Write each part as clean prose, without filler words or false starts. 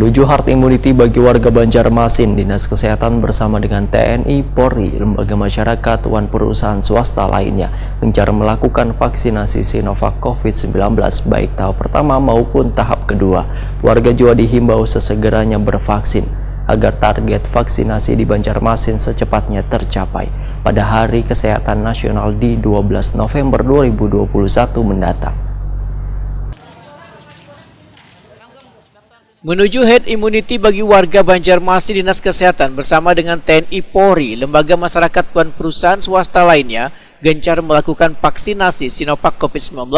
Menuju herd immunity bagi warga Banjarmasin, Dinas Kesehatan bersama dengan TNI, Polri, lembaga masyarakat, dan perusahaan swasta lainnya gencar melakukan vaksinasi Sinovac COVID-19 baik tahap pertama maupun tahap kedua. Warga juga dihimbau sesegeranya bervaksin agar target vaksinasi di Banjarmasin secepatnya tercapai pada Hari Kesehatan Nasional di 12 November 2021 mendatang. Menuju herd immunity bagi warga Banjarmasin, Dinas Kesehatan bersama dengan TNI, Polri, lembaga masyarakat dan perusahaan swasta lainnya gencar melakukan vaksinasi Sinovac COVID-19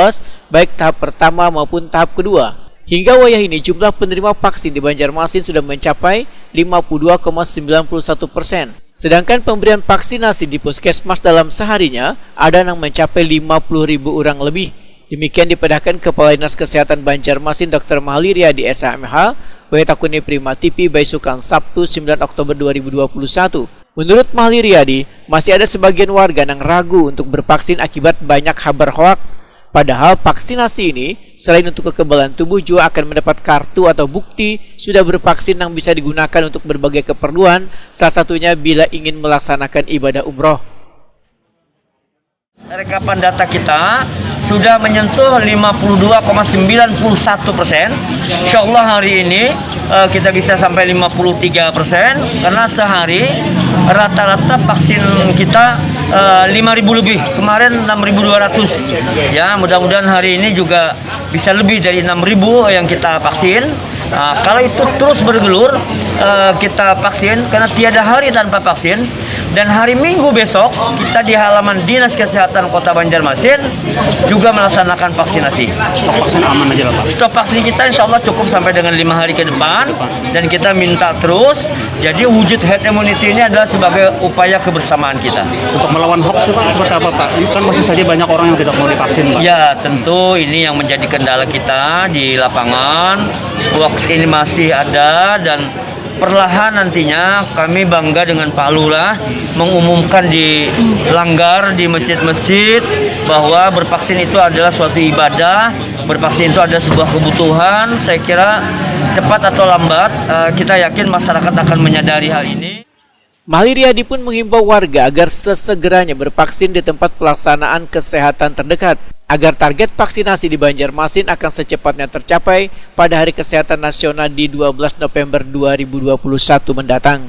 baik tahap pertama maupun tahap kedua. Hingga wayah ini jumlah penerima vaksin di Banjarmasin sudah mencapai 52,91%. Sedangkan pemberian vaksinasi di puskesmas dalam seharinya ada yang mencapai 50.000 orang lebih. Demikian dipedahkan Kepala Dinas Kesehatan Banjarmasin Dr. Mahliria di SHMH, Wetakuni Prima TV Baisukan Sabtu 9 Oktober 2021. Menurut Mahliria, masih ada sebagian warga yang ragu untuk bervaksin akibat banyak kabar hoak. Padahal vaksinasi ini selain untuk kekebalan tubuh juga akan mendapat kartu atau bukti sudah bervaksin yang bisa digunakan untuk berbagai keperluan, salah satunya bila ingin melaksanakan ibadah umroh. Rekapan data kita sudah menyentuh 52,91%. Insya Allah hari ini kita bisa sampai 53% karena sehari rata-rata vaksin kita 5.000 lebih. Kemarin 6.200. Ya, mudah-mudahan hari ini juga bisa lebih dari 6.000 yang kita vaksin. Kalau itu terus bergelur kita vaksin karena tiada hari tanpa vaksin. Dan hari Minggu besok kita di halaman Dinas Kesehatan Kota Banjarmasin juga melaksanakan vaksinasi. Stok vaksin aman aja Pak? Stok vaksin kita insya Allah cukup sampai dengan 5 hari ke depan. Dan kita minta terus. Jadi wujud herd immunity ini adalah sebagai upaya kebersamaan kita. Untuk melawan hoax seperti apa Pak? Ini kan masih saja banyak orang yang tidak mau divaksin Pak. Ya tentu ini yang menjadi kendala kita di lapangan. Hoax ini masih ada dan perlahan nantinya kami bangga dengan Pak Lurah mengumumkan di langgar di masjid-masjid bahwa bervaksin itu adalah suatu ibadah, bervaksin itu adalah sebuah kebutuhan. Saya kira cepat atau lambat kita yakin masyarakat akan menyadari hal ini. Mahliria pun menghimbau warga agar sesegeranya bervaksin di tempat pelaksanaan kesehatan terdekat agar target vaksinasi di Banjarmasin akan secepatnya tercapai pada Hari Kesehatan Nasional di 12 November 2021 mendatang.